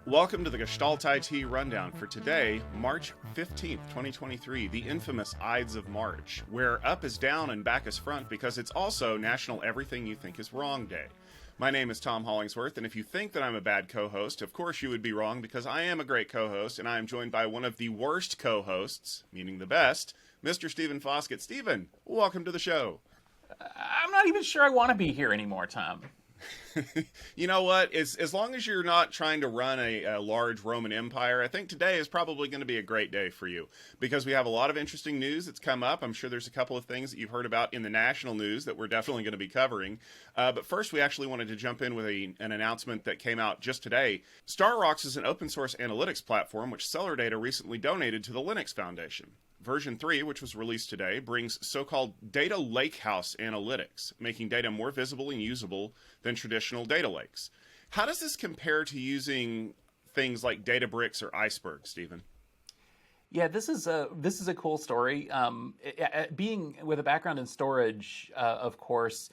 Welcome to the Gestalt IT Rundown for today, March 15th, 2023, the infamous Ides of March, where up is down and back is front because it's also National Everything You Think Is Wrong Day. My name is Tom Hollingsworth, and if you think that I'm a bad co-host, of course you would be wrong because I am a great co-host, and I am joined by one of the worst co-hosts, meaning the best, Mr. Stephen Foskett. Stephen, welcome to the show. I'm not even sure I want to be here anymore, Tom. You know what? As long as you're not trying to run a large Roman Empire, I think today is probably going to be a great day for you because we have a lot of interesting news that's come up. I'm sure there's a couple of things that you've heard about in the national news that we're definitely going to be covering. But first, we actually wanted to jump in with an announcement that came out just today. StarRocks is an open source analytics platform which SellerData recently donated to the Linux Foundation. Version 3, which was released today, brings so-called data lakehouse analytics, making data more visible and usable than traditional data lakes. How does this compare to using things like Databricks or Iceberg, Stephen? Yeah, this is a cool story. Being with a background in storage, of course,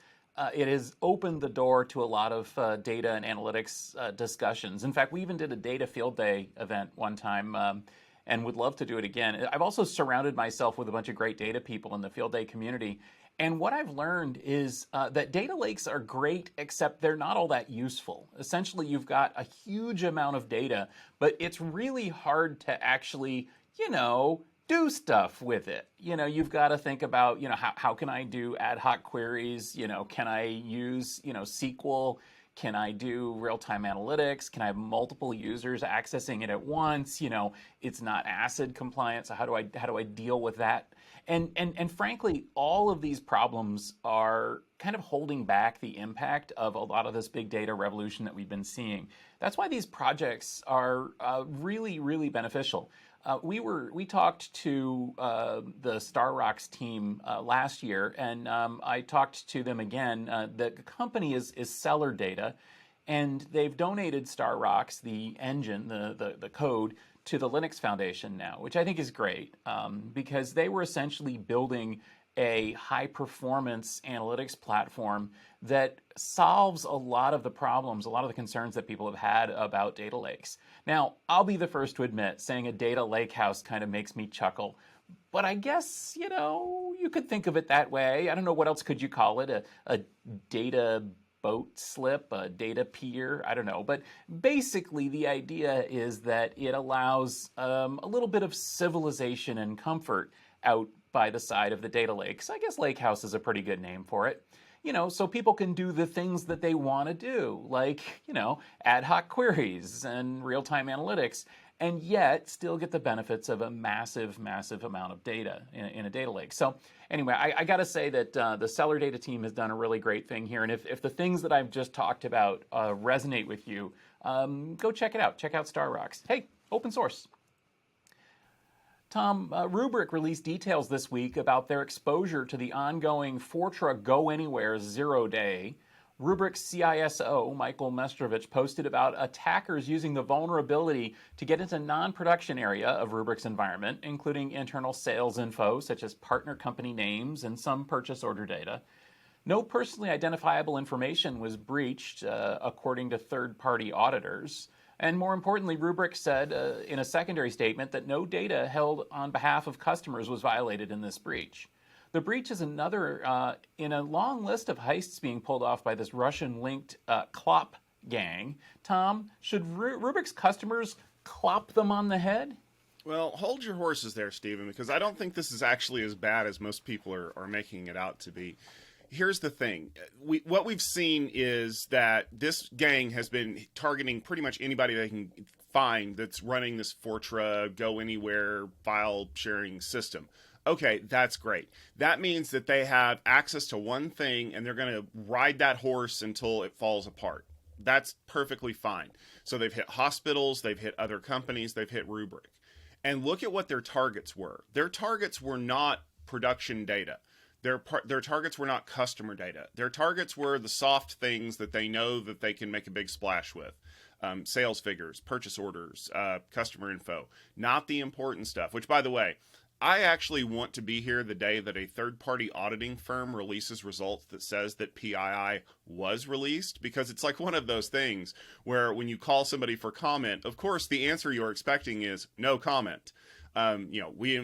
it has opened the door to a lot of data and analytics discussions. In fact, we even did a data field day event one time. And would love to do it again. I've also surrounded myself with a bunch of great data people in the field day community. And what I've learned is that data lakes are great, except they're not all that useful. Essentially, you've got a huge amount of data, but it's really hard to actually, do stuff with it. You've got to think about, how can I do ad hoc queries? Can I use, SQL? Can I do real-time analytics? Can I have multiple users accessing it at once? It's not ACID compliant, so how do I deal with that? And frankly, all of these problems are kind of holding back the impact of a lot of this big data revolution that we've been seeing. That's why these projects are really, really beneficial. We talked to the StarRocks team last year, and I talked to them again. The company is SellerData, and they've donated StarRocks, the engine, the code, to the Linux Foundation now, which I think is great because they were essentially building a high-performance analytics platform that solves a lot of the problems, a lot of the concerns that people have had about data lakes. Now, I'll be the first to admit, saying a data lakehouse kind of makes me chuckle. But I guess, you could think of it that way. I don't know, what else could you call it? A data boat slip, a data pier, I don't know. But basically, the idea is that it allows a little bit of civilization and comfort out by the side of the data lakes. I guess lakehouse is a pretty good name for it. So people can do the things that they want to do, like, ad hoc queries and real-time analytics, and yet still get the benefits of a massive, massive amount of data in a data lake. So anyway, I got to say that the SellerData team has done a really great thing here. And if the things that I've just talked about resonate with you, go check it out. Check out StarRocks. Hey, open source. Tom, Rubrik released details this week about their exposure to the ongoing Fortran Go Anywhere 0-day. Rubrik's CISO, Michael Mestrovich, posted about attackers using the vulnerability to get into non-production area of Rubrik's environment, including internal sales info, such as partner company names and some purchase order data. No personally identifiable information was breached, according to third-party auditors. And more importantly, Rubrik said in a secondary statement that no data held on behalf of customers was violated in this breach. The breach is another in a long list of heists being pulled off by this Russian-linked Clop gang. Tom, should Rubrik's customers clop them on the head? Well, hold your horses there, Stephen, because I don't think this is actually as bad as most people are making it out to be. Here's the thing. What we've seen is that this gang has been targeting pretty much anybody they can find that's running this Fortran Go Anywhere file sharing system. Okay, that's great. That means that they have access to one thing and they're going to ride that horse until it falls apart. That's perfectly fine. So they've hit hospitals, they've hit other companies, they've hit Rubrik. And look at what their targets were. Their targets were not production data. Their targets were not customer data. Their targets were the soft things that they know that they can make a big splash with. Sales figures, purchase orders, customer info, not the important stuff, which, by the way, I actually want to be here the day that a third-party auditing firm releases results that says that PII was released, because it's like one of those things where when you call somebody for comment, of course the answer you're expecting is no comment. We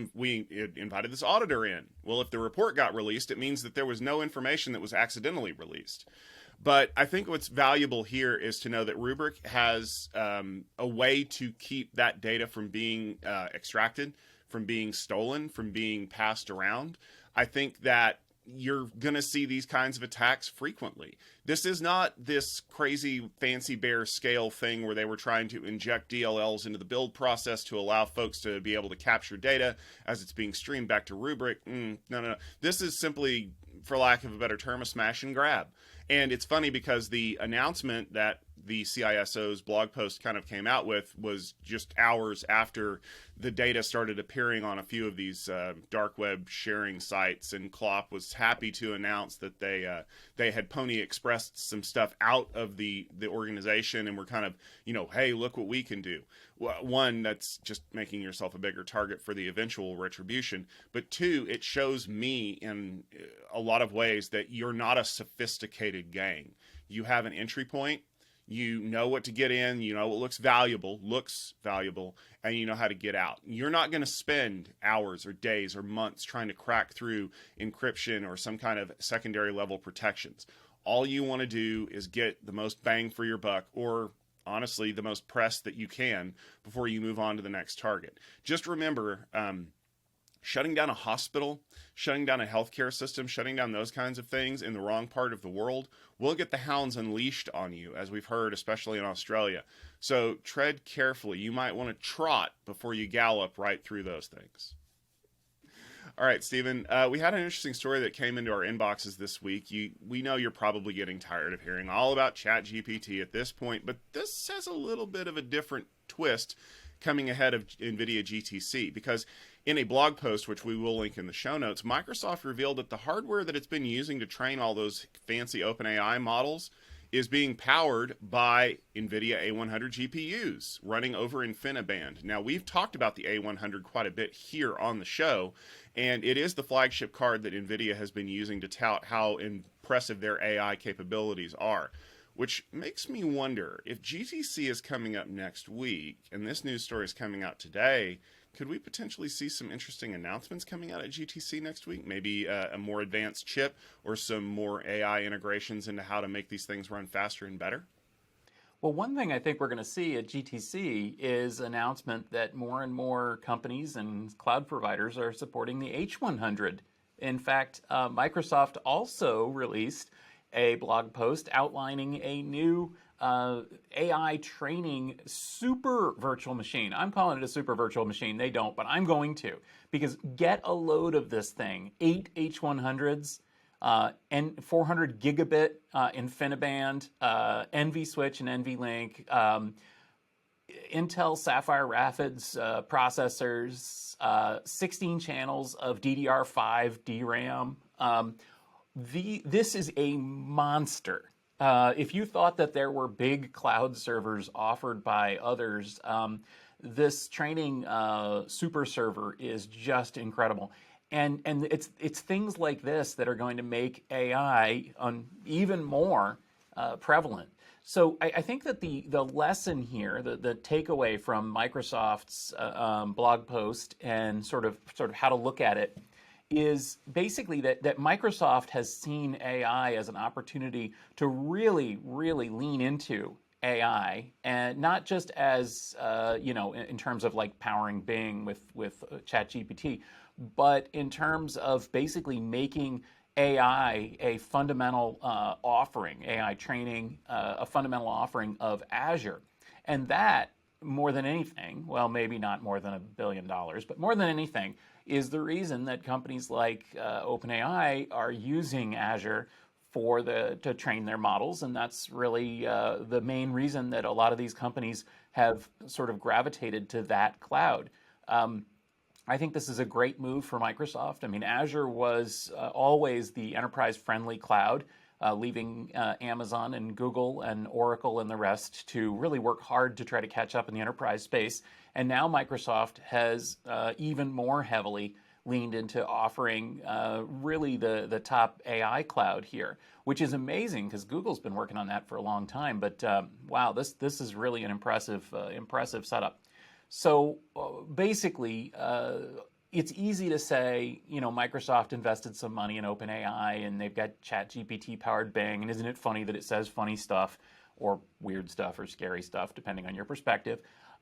invited this auditor in. Well, if the report got released, it means that there was no information that was accidentally released. But I think what's valuable here is to know that Rubrik has a way to keep that data from being extracted, from being stolen, from being passed around. I think that you're going to see these kinds of attacks frequently. This is not this crazy fancy bear scale thing where they were trying to inject DLLs into the build process to allow folks to be able to capture data as it's being streamed back to Rubrik. No. This is simply, for lack of a better term, a smash and grab. And it's funny because the announcement that the CISO's blog post kind of came out with was just hours after the data started appearing on a few of these dark web sharing sites, and Clop was happy to announce that they had Pony Expressed some stuff out of the organization and were kind of, hey, look what we can do. One, that's just making yourself a bigger target for the eventual retribution, but two, it shows me in a lot of ways that you're not a sophisticated gang. You have an entry point. You know what to get in, you know what looks valuable, and you know how to get out. You're not going to spend hours or days or months trying to crack through encryption or some kind of secondary level protections. All you want to do is get the most bang for your buck, or honestly, the most press that you can before you move on to the next target. Just remember, shutting down a hospital, shutting down a healthcare system, shutting down those kinds of things in the wrong part of the world will get the hounds unleashed on you, as we've heard, especially in Australia. So tread carefully. You might want to trot before you gallop right through those things. All right, Stephen, we had an interesting story that came into our inboxes this week. We know you're probably getting tired of hearing all about ChatGPT at this point, but this has a little bit of a different twist coming ahead of NVIDIA GTC, because in a blog post, which we will link in the show notes, Microsoft revealed that the hardware that it's been using to train all those fancy OpenAI models is being powered by NVIDIA A100 GPUs running over InfiniBand. Now, we've talked about the A100 quite a bit here on the show, and it is the flagship card that NVIDIA has been using to tout how impressive their AI capabilities are. Which makes me wonder, if GTC is coming up next week, and this news story is coming out today, could we potentially see some interesting announcements coming out at GTC next week? Maybe a more advanced chip or some more AI integrations into how to make these things run faster and better? Well, one thing I think we're going to see at GTC is an announcement that more and more companies and cloud providers are supporting the H100. In fact, Microsoft also released a blog post outlining a new AI training super virtual machine. I'm calling it a super virtual machine. They don't, but I'm going to, because get a load of this thing. 8 H100s, and 400 gigabit InfiniBand, NVSwitch and NVLink, Intel Sapphire Rapids processors, 16 channels of DDR5 DRAM. This is a monster. If you thought that there were big cloud servers offered by others, this training super server is just incredible. And it's things like this that are going to make AI even more prevalent. So I think that the lesson here, the takeaway from Microsoft's blog post and sort of how to look at it, is basically that Microsoft has seen AI as an opportunity to really, really lean into AI, and not just as in terms of like powering Bing with ChatGPT, but in terms of basically making AI a fundamental offering, AI training, a fundamental offering of Azure, and that more than anything, well, maybe not more than $1 billion, but more than anything, is the reason that companies like OpenAI are using Azure to train their models, and that's really the main reason that a lot of these companies have sort of gravitated to that cloud. I think this is a great move for Microsoft. I mean, Azure was always the enterprise-friendly cloud, leaving Amazon and Google and Oracle and the rest to really work hard to try to catch up in the enterprise space. And now Microsoft has even more heavily leaned into offering really the top AI cloud here, which is amazing because Google's been working on that for a long time. But wow, this is really an impressive setup. So basically, it's easy to say, Microsoft invested some money in OpenAI and they've got ChatGPT powered Bing, and isn't it funny that it says funny stuff or weird stuff or scary stuff, depending on your perspective.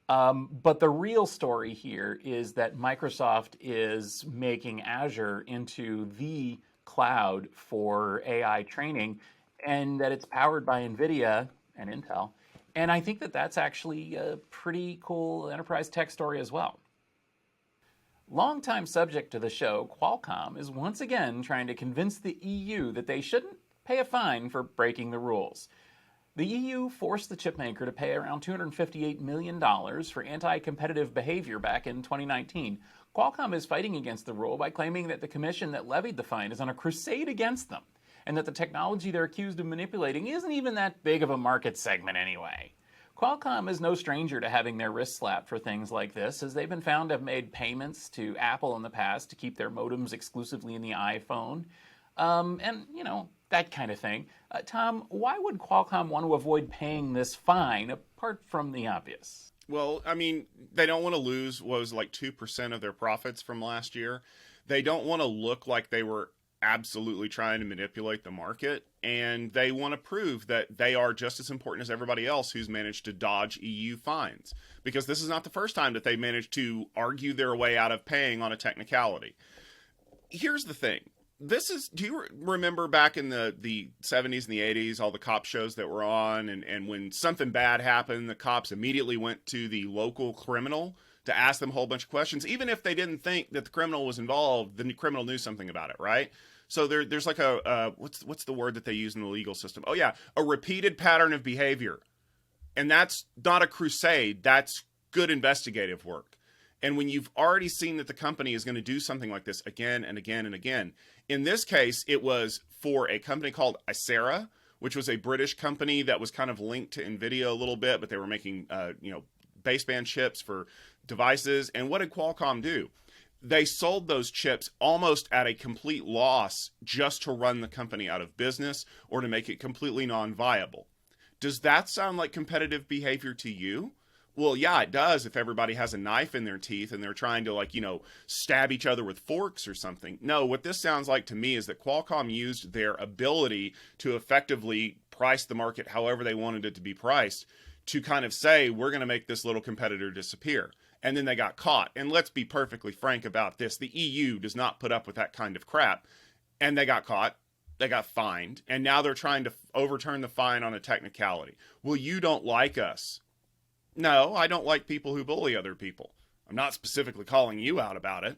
But the real story here is that Microsoft is making Azure into the cloud for AI training, and that it's powered by NVIDIA and Intel. And I think that that's actually a pretty cool enterprise tech story as well. Longtime subject to the show, Qualcomm is once again trying to convince the EU that they shouldn't pay a fine for breaking the rules. The EU forced the chipmaker to pay around $258 million for anti-competitive behavior back in 2019. Qualcomm is fighting against the rule by claiming that the commission that levied the fine is on a crusade against them, and that the technology they're accused of manipulating isn't even that big of a market segment anyway. Qualcomm is no stranger to having their wrists slapped for things like this, as they've been found to have made payments to Apple in the past to keep their modems exclusively in the iPhone, and, that kind of thing. Tom, why would Qualcomm want to avoid paying this fine, apart from the obvious? Well, I mean, they don't want to lose what was like 2% of their profits from last year. They don't want to look like they were absolutely trying to manipulate the market, and they want to prove that they are just as important as everybody else who's managed to dodge EU fines, because this is not the first time that they managed to argue their way out of paying on a technicality. Here's the thing. Do you remember back in the 70s and the 80s, all the cop shows that were on, and when something bad happened, the cops immediately went to the local criminal to ask them a whole bunch of questions, even if they didn't think that the criminal was involved. The criminal knew something about it, right? So there's like a what's the word that they use in the legal system? Oh yeah, a repeated pattern of behavior, and that's not a crusade. That's good investigative work. And when you've already seen that the company is going to do something like this again and again and again, in this case, it was for a company called Icera, which was a British company that was kind of linked to NVIDIA a little bit, but they were making baseband chips for devices. And what did Qualcomm do? They sold those chips almost at a complete loss just to run the company out of business or to make it completely non-viable. Does that sound like competitive behavior to you? Well, yeah, it does if everybody has a knife in their teeth and they're trying to, stab each other with forks or something. No, what this sounds like to me is that Qualcomm used their ability to effectively price the market however they wanted it to be priced to kind of say, we're going to make this little competitor disappear. And then they got caught. And let's be perfectly frank about this. The EU does not put up with that kind of crap. And they got caught. They got fined. And now they're trying to overturn the fine on a technicality. Well, you don't like us. No, I don't like people who bully other people. I'm not specifically calling you out about it,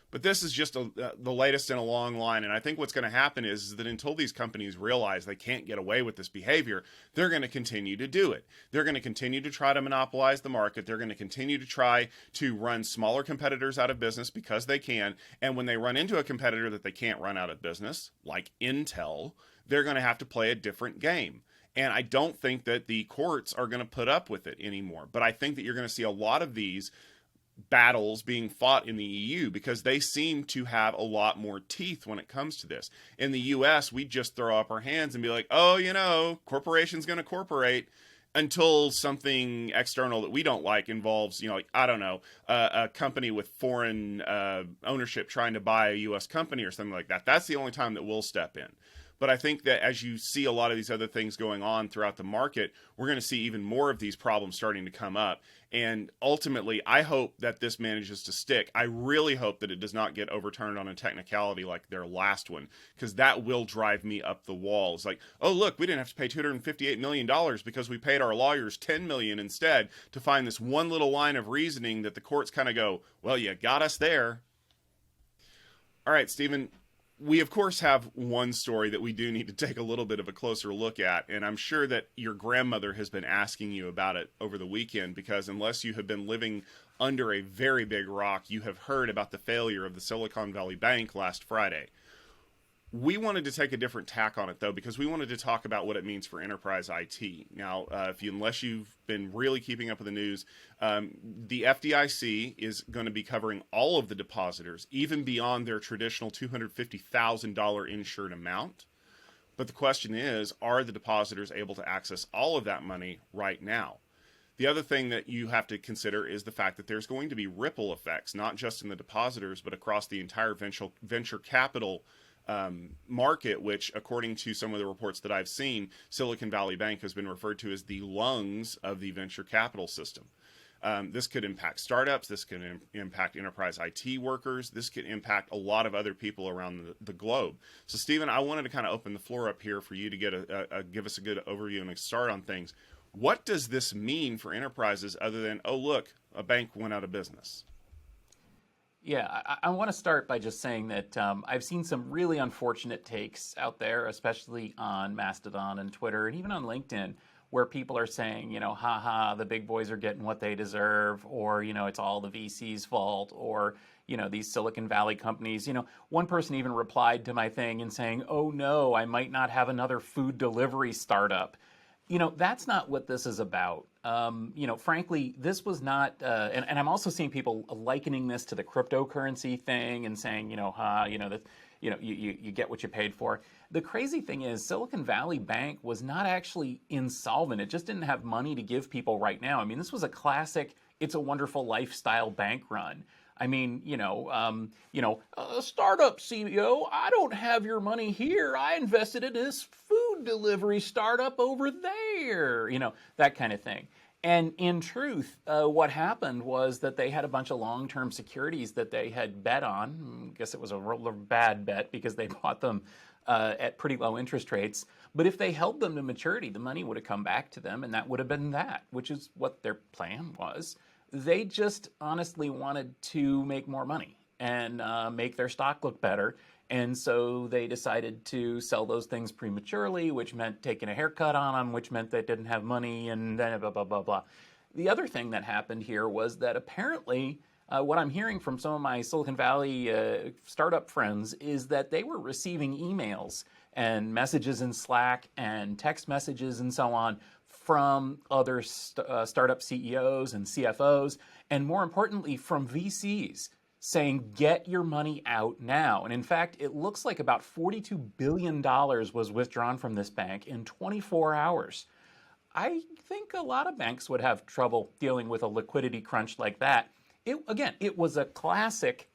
but this is just the latest in a long line. And I think what's going to happen is that until these companies realize they can't get away with this behavior, they're going to continue to do it. They're going to continue to try to monopolize the market. They're going to continue to try to run smaller competitors out of business because they can. And when they run into a competitor that they can't run out of business, like Intel, they're going to have to play a different game. And I don't think that the courts are going to put up with it anymore. But I think that you're going to see a lot of these battles being fought in the EU because they seem to have a lot more teeth when it comes to this. In the US, we just throw up our hands and be like, oh, corporation's going to corporate, until something external that we don't like involves, a company with foreign ownership trying to buy a US company or something like that. That's the only time that we'll step in. But I think that as you see a lot of these other things going on throughout the market, we're going to see even more of these problems starting to come up. And ultimately, I hope that this manages to stick. I really hope that it does not get overturned on a technicality like their last one, because that will drive me up the wall. It's like, oh, look, we didn't have to pay $258 million because we paid our lawyers $10 million instead to find this one little line of reasoning that the courts kind of go, well, you got us there. All right, Stephen. We, of course, have one story that we do need to take a little bit of a closer look at, and I'm sure that your grandmother has been asking you about it over the weekend, because unless you have been living under a very big rock, you have heard about the failure of the Silicon Valley Bank last Friday. We wanted to take a different tack on it, though, because we wanted to talk about what it means for enterprise IT. Now, unless you've been really keeping up with the news, the FDIC is going to be covering all of the depositors, even beyond their traditional $250,000 insured amount. But the question is, are the depositors able to access all of that money right now? The other thing that you have to consider is the fact that there's going to be ripple effects, not just in the depositors, but across the entire venture capital market, which, according to some of the reports that I've seen, Silicon Valley Bank has been referred to as the lungs of the venture capital system. This could impact startups. This could impact enterprise IT workers. This could impact a lot of other people around the globe. So, Stephen, I wanted to kind of open the floor up here for you to get give us a good overview and a start on things. What does this mean for enterprises other than, oh, look, a bank went out of business? Yeah, I want to start by just saying that I've seen some really unfortunate takes out there, especially on Mastodon and Twitter and even on LinkedIn, where people are saying, haha, the big boys are getting what they deserve, or, it's all the VC's fault, or, these Silicon Valley companies. One person even replied to my thing and saying, oh no, I might not have another food delivery startup. That's not what this is about. Frankly, this was not, and I'm also seeing people likening this to the cryptocurrency thing and saying, that, you get what you paid for. The crazy thing is Silicon Valley Bank was not actually insolvent. It just didn't have money to give people right now. I mean, this was a classic, It's a Wonderful Lifestyle bank run. I mean, a startup CEO, I don't have your money here. I invested in this food delivery startup over there, that kind of thing. And in truth, what happened was that they had a bunch of long-term securities that they had bet on. I guess it was a real bad bet because they bought them at pretty low interest rates. But if they held them to maturity, the money would have come back to them, and that would have been that, which is what their plan was. They just honestly wanted to make more money and make their stock look better. And so they decided to sell those things prematurely, which meant taking a haircut on them, which meant they didn't have money, and then blah, blah, blah, blah. The other thing that happened here was that apparently what I'm hearing from some of my Silicon Valley startup friends is that they were receiving emails and messages in Slack and text messages and so on from other startup CEOs and CFOs, and more importantly, from VCs saying, get your money out now. And in fact, it looks like about $42 billion was withdrawn from this bank in 24 hours. I think a lot of banks would have trouble dealing with a liquidity crunch like that. It was a classic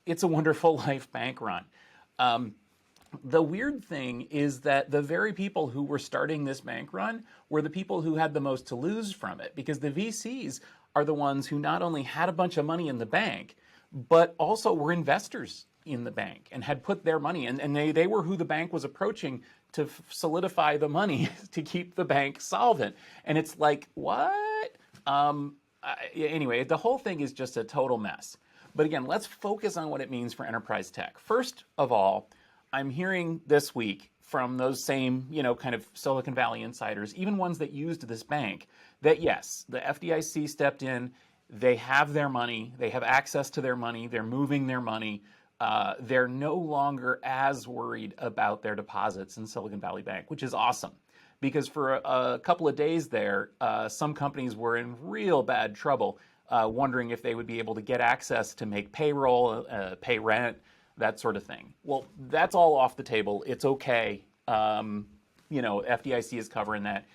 It's a Wonderful Life bank run. The weird thing is that the very people who were starting this bank run were the people who had the most to lose from it, because the VCs are the ones who not only had a bunch of money in the bank, but also were investors in the bank and had put their money in, and they were who the bank was approaching to solidify the money to keep the bank solvent. And it's like, what? Anyway, the whole thing is just a total mess. But again, let's focus on what it means for enterprise tech. First of all, I'm hearing this week from those same, kind of Silicon Valley insiders, even ones that used this bank, that yes, the FDIC stepped in, they have their money, they have access to their money, they're moving their money, they're no longer as worried about their deposits in Silicon Valley Bank, which is awesome. Because for a couple of days there, some companies were in real bad trouble, wondering if they would be able to get access to make payroll, pay rent, that sort of thing. Well, that's all off the table. It's okay. FDIC is covering that.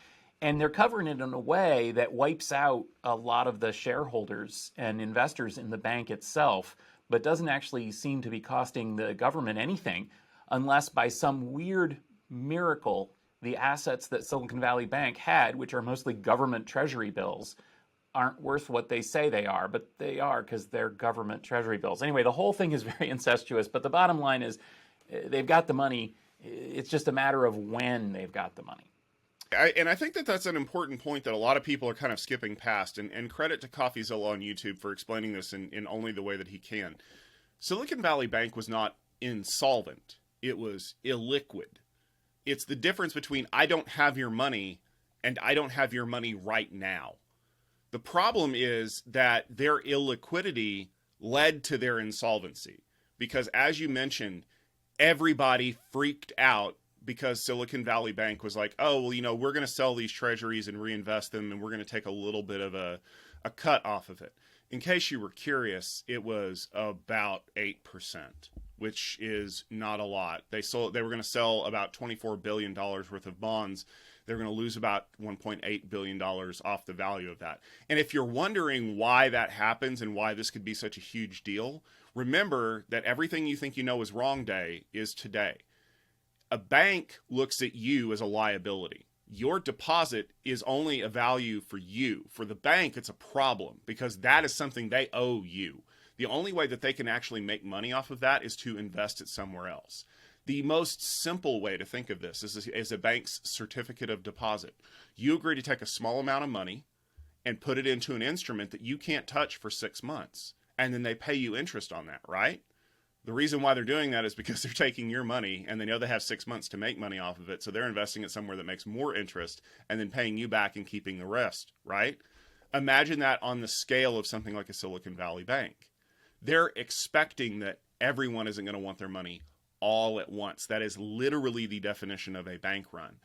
And they're covering it in a way that wipes out a lot of the shareholders and investors in the bank itself, but doesn't actually seem to be costing the government anything, unless by some weird miracle, the assets that Silicon Valley Bank had, which are mostly government treasury bills, aren't worth what they say they are, but they are because they're government treasury bills. Anyway, the whole thing is very incestuous, but the bottom line is they've got the money. It's just a matter of when they've got the money. I think that that's an important point that a lot of people are kind of skipping past, and credit to CoffeeZilla on YouTube for explaining this in only the way that he can. Silicon Valley Bank was not insolvent. It was illiquid. It's the difference between I don't have your money and I don't have your money right now. The problem is that their illiquidity led to their insolvency because, as you mentioned, everybody freaked out because Silicon Valley Bank was like, oh, well, we're going to sell these treasuries and reinvest them, and we're going to take a little bit of a cut off of it. In case you were curious, it was about 8%, which is not a lot. They were going to sell about $24 billion worth of bonds. They're going to lose about $1.8 billion off the value of that. And if you're wondering why that happens and why this could be such a huge deal, remember that everything you think you know is wrong day is today. A bank looks at you as a liability. Your deposit is only a value for you. For the bank, it's a problem because that is something they owe you. The only way that they can actually make money off of that is to invest it somewhere else. The most simple way to think of this is a bank's certificate of deposit. You agree to take a small amount of money and put it into an instrument that you can't touch for 6 months, and then they pay you interest on that, right? The reason why they're doing that is because they're taking your money and they know they have 6 months to make money off of it. So they're investing it somewhere that makes more interest and then paying you back and keeping the rest, right? Imagine that on the scale of something like a Silicon Valley Bank. They're expecting that everyone isn't going to want their money all at once. That is literally the definition of a bank run.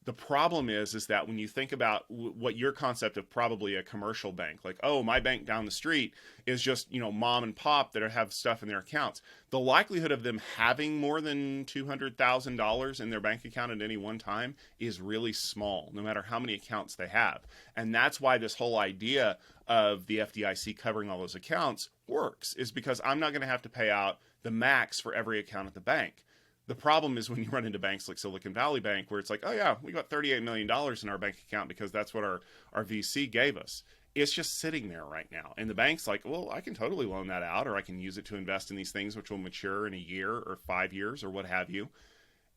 The problem is that when you think about what your concept of probably a commercial bank, like, oh, my bank down the street is just, mom and pop that have stuff in their accounts. The likelihood of them having more than $200,000 in their bank account at any one time is really small, no matter how many accounts they have. And that's why this whole idea of the FDIC covering all those accounts works, is because I'm not going to have to pay out the max for every account at the bank. The problem is when you run into banks like Silicon Valley Bank, where it's like, oh yeah, we got $38 million in our bank account because that's what our VC gave us. It's just sitting there right now. And the bank's like, well, I can totally loan that out, or I can use it to invest in these things which will mature in a year or 5 years or what have you.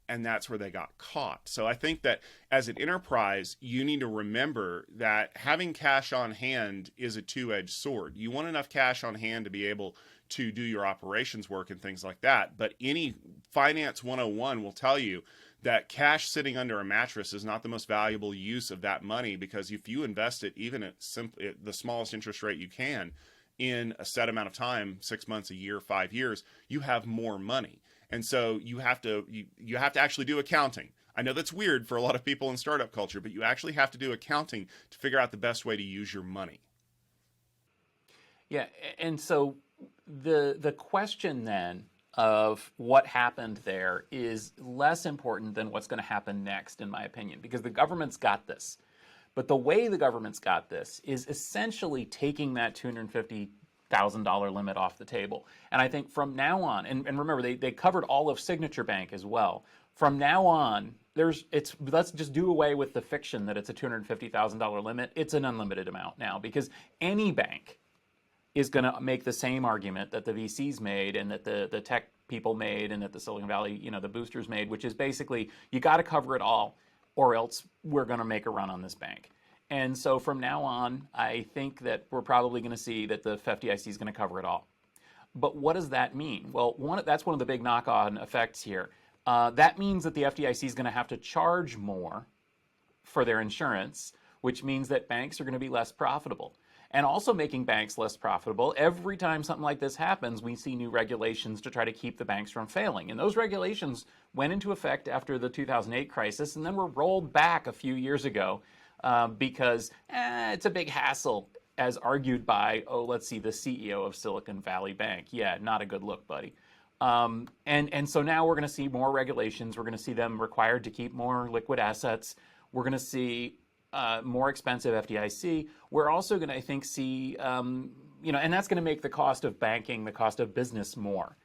And that's where they got caught. So I think that as an enterprise, you need to remember that having cash on hand is a two-edged sword. You want enough cash on hand to be able to do your operations work and things like that. But any Finance 101 will tell you that cash sitting under a mattress is not the most valuable use of that money, because if you invest it even at the smallest interest rate you can in a set amount of time, 6 months, a year, 5 years, you have more money. And so you have to actually do accounting. I know that's weird for a lot of people in startup culture, but you actually have to do accounting to figure out the best way to use your money. Yeah, and so the question then of what happened there is less important than what's going to happen next, in my opinion, because the government's got this. But the way the government's got this is essentially taking that $250,000 limit off the table. And I think from now on, and remember, they covered all of Signature Bank as well. From now on, let's just do away with the fiction that it's a $250,000 limit. It's an unlimited amount now, because any bank is going to make the same argument that the VCs made and that the tech people made and that the Silicon Valley, the boosters made, which is basically, you got to cover it all or else we're going to make a run on this bank. And so from now on, I think that we're probably going to see that the FDIC is going to cover it all. But what does that mean? Well, that's one of the big knock-on effects here. That means that the FDIC is going to have to charge more for their insurance, which means that banks are going to be less profitable. And also making banks less profitable, every time something like this happens, we see new regulations to try to keep the banks from failing. And those regulations went into effect after the 2008 crisis and then were rolled back a few years ago because it's a big hassle, as argued by, let's see, the CEO of Silicon Valley Bank. Yeah, not a good look, buddy. And so now we're going to see more regulations. We're going to see them required to keep more liquid assets. We're going to see more expensive FDIC. We're also going to, I think, see, and that's going to make the cost of banking, the cost of business more,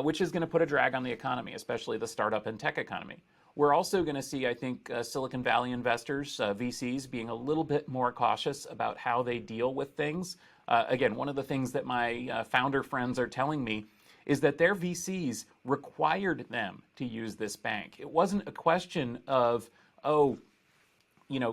which is going to put a drag on the economy, especially the startup and tech economy. We're also going to see, I think, Silicon Valley investors, VCs, being a little bit more cautious about how they deal with things. Again, one of the things that my founder friends are telling me is that their VCs required them to use this bank. It wasn't a question of,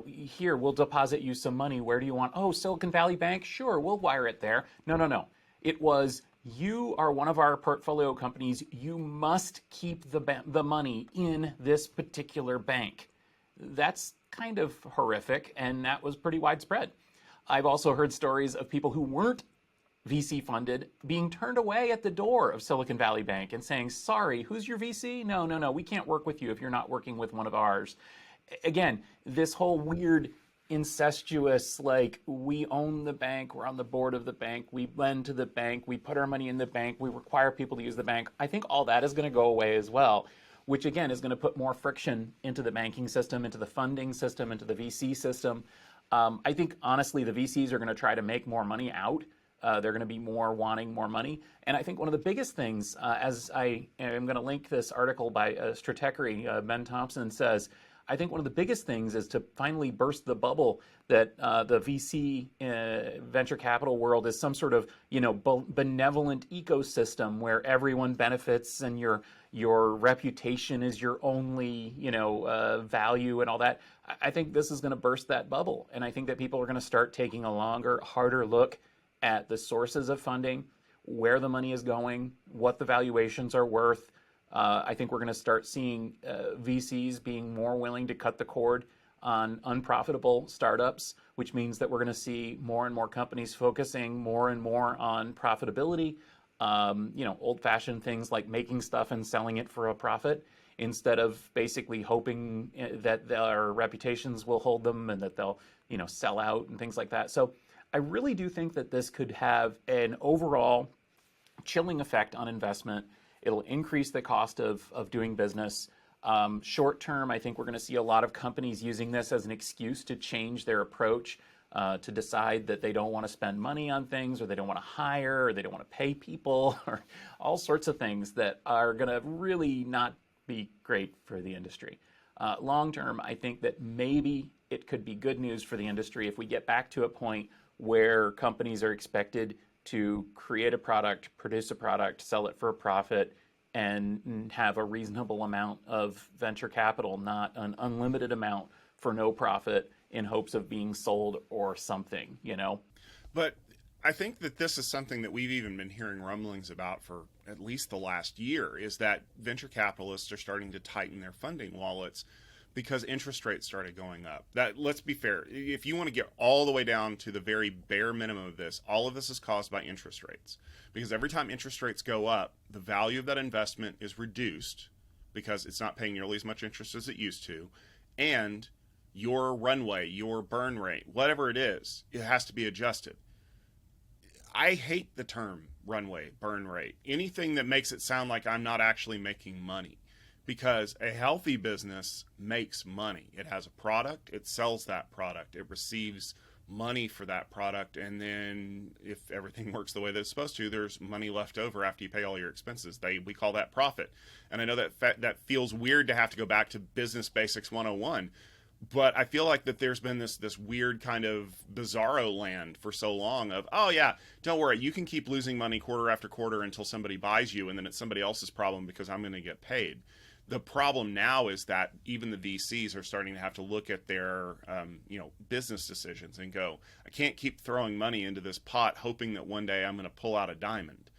here, we'll deposit you some money. Where do you want? Oh, Silicon Valley Bank? Sure, we'll wire it there. No. It was, you are one of our portfolio companies. You must keep the money in this particular bank. That's kind of horrific, and that was pretty widespread. I've also heard stories of people who weren't VC funded, being turned away at the door of Silicon Valley Bank and saying, sorry, who's your VC? No, no, no, we can't work with you if you're not working with one of ours. Again, this whole weird incestuous, like, we own the bank, we're on the board of the bank, we lend to the bank, we put our money in the bank, we require people to use the bank. I think all that is going to go away as well, which again is going to put more friction into the banking system, into the funding system, into the VC system. I think honestly the VCs are going to try to make more money out. They're going to be more wanting more money. And I think one of the biggest things, as I am going to link this article by Stratechery, Ben Thompson says, I think one of the biggest things is to finally burst the bubble that the VC venture capital world is some sort of benevolent ecosystem where everyone benefits and your reputation is your only value and all that. I think this is going to burst that bubble, and I think that people are going to start taking a longer, harder look at the sources of funding, where the money is going, what the valuations are worth. I think we're going to start seeing VCs being more willing to cut the cord on unprofitable startups, which means that we're going to see more and more companies focusing more and more on profitability. Old-fashioned things like making stuff and selling it for a profit instead of basically hoping that their reputations will hold them and that they'll, sell out and things like that. So I really do think that this could have an overall chilling effect on investment. It'll increase the cost of doing business. Short term, I think we're going to see a lot of companies using this as an excuse to change their approach, to decide that they don't want to spend money on things, or they don't want to hire, or they don't want to pay people, or all sorts of things that are going to really not be great for the industry. Long term, I think that maybe it could be good news for the industry if we get back to a point where companies are expected to create a product, produce a product, sell it for a profit, and have a reasonable amount of venture capital, not an unlimited amount for no profit in hopes of being sold or something, But I think that this is something that we've even been hearing rumblings about for at least the last year, is that venture capitalists are starting to tighten their funding wallets because interest rates started going up. That, let's be fair, if you want to get all the way down to the very bare minimum of this, all of this is caused by interest rates. Because every time interest rates go up, the value of that investment is reduced because it's not paying nearly as much interest as it used to. And your runway, your burn rate, whatever it is, it has to be adjusted. I hate the term runway, burn rate, anything that makes it sound like I'm not actually making money. Because a healthy business makes money. It has a product, it sells that product, it receives money for that product, and then if everything works the way that it's supposed to, there's money left over after you pay all your expenses. We call that profit. And I know that feels weird to have to go back to Business Basics 101, but I feel like that there's been this weird kind of bizarro land for so long of, oh yeah, don't worry, you can keep losing money quarter after quarter until somebody buys you, and then it's somebody else's problem because I'm going to get paid. The problem now is that even the VCs are starting to have to look at their, business decisions and go, I can't keep throwing money into this pot hoping that one day I'm going to pull out a diamond.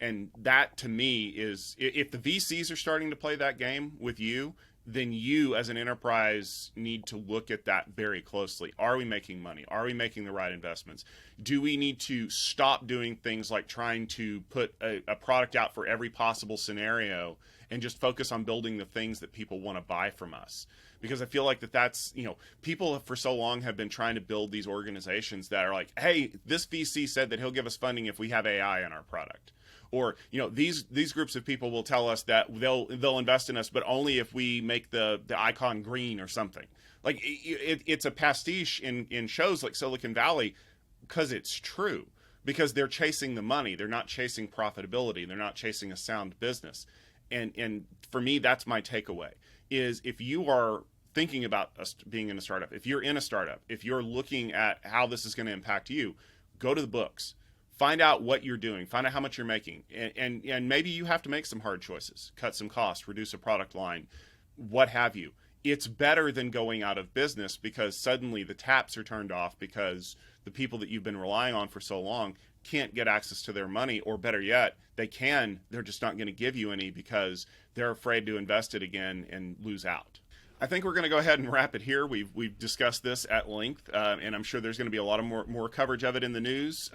And that, to me, is, if the VCs are starting to play that game with you, then you as an enterprise need to look at that very closely. Are we making money? Are we making the right investments? Do we need to stop doing things like trying to put a product out for every possible scenario and just focus on building the things that people want to buy from us? Because I feel like that's, people for so long have been trying to build these organizations that are like, hey, this VC said that he'll give us funding if we have AI in our product. Or, these groups of people will tell us that they'll invest in us, but only if we make the icon green or something. Like, it's a pastiche in shows like Silicon Valley because it's true. Because they're chasing the money. They're not chasing profitability. They're not chasing a sound business. And for me, that's my takeaway, is if you are thinking about being in a startup, if you're in a startup, if you're looking at how this is going to impact you, go to the books. Find out what you're doing. Find out how much you're making. And maybe you have to make some hard choices. Cut some costs, reduce a product line, what have you. It's better than going out of business because suddenly the taps are turned off because the people that you've been relying on for so long can't get access to their money, or better yet, they can, they're just not going to give you any because they're afraid to invest it again and lose out. I think we're going to go ahead and wrap it here. We've discussed this at length, and I'm sure there's going to be a lot of more coverage of it in the news.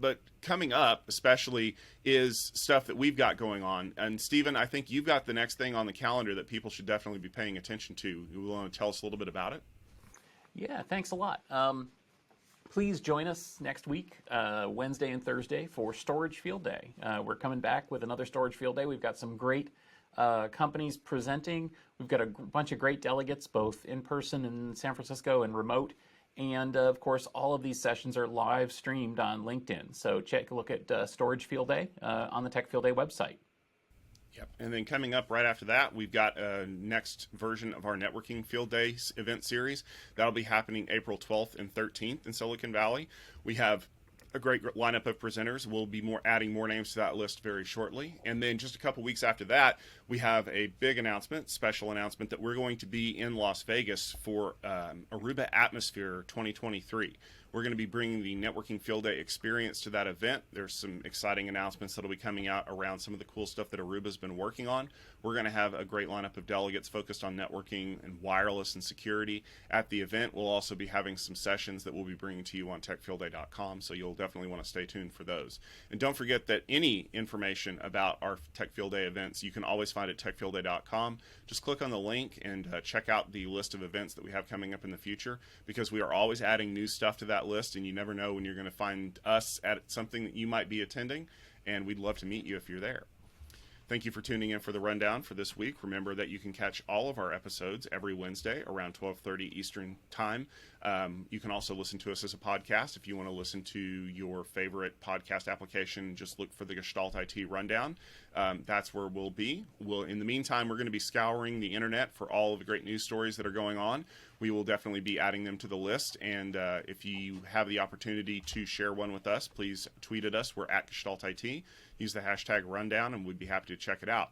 but coming up, especially, is stuff that we've got going on. And Stephen, I think you've got the next thing on the calendar that people should definitely be paying attention to. You want to tell us a little bit about it? Yeah, thanks a lot. Please join us next week, Wednesday and Thursday, for Storage Field Day. We're coming back with another Storage Field Day. We've got some great companies presenting. We've got a bunch of great delegates, both in person in San Francisco and remote. And of course, all of these sessions are live streamed on LinkedIn. So check a look at Storage Field Day on the Tech Field Day website. Yep. And then coming up right after that, we've got a next version of our Networking Field Day event series. That'll be happening April 12th and 13th in Silicon Valley. We have a great lineup of presenters. We'll be adding more names to that list very shortly. And then just a couple weeks after that, we have a big announcement, special announcement, that we're going to be in Las Vegas for Aruba Atmosphere 2023. We're going to be bringing the Networking Field Day experience to that event. There's some exciting announcements that'll be coming out around some of the cool stuff that Aruba's been working on. We're going to have a great lineup of delegates focused on networking and wireless and security at the event. We'll also be having some sessions that we'll be bringing to you on techfieldday.com, so you'll definitely want to stay tuned for those. And don't forget that any information about our Tech Field Day events, you can always find at techfieldday.com. Just click on the link and check out the list of events that we have coming up in the future, because we are always adding new stuff to that list, and you never know when you're going to find us at something that you might be attending, and we'd love to meet you if you're there. Thank you for tuning in for the rundown for this week. Remember that you can catch all of our episodes every Wednesday around 12:30 Eastern Time. You can also listen to us as a podcast. If you want to listen to your favorite podcast application, just look for the Gestalt IT Rundown. That's where we'll be. In the meantime, we're going to be scouring the internet for all of the great news stories that are going on. We will definitely be adding them to the list. And if you have the opportunity to share one with us, please tweet at us. We're at Gestalt IT. Use the hashtag Rundown, and we'd be happy to check it out.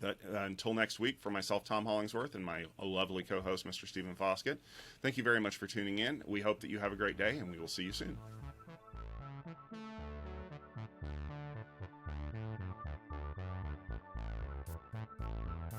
But until next week, for myself, Tom Hollingsworth, and my lovely co-host, Mr. Stephen Foskett, thank you very much for tuning in. We hope that you have a great day, and we will see you soon.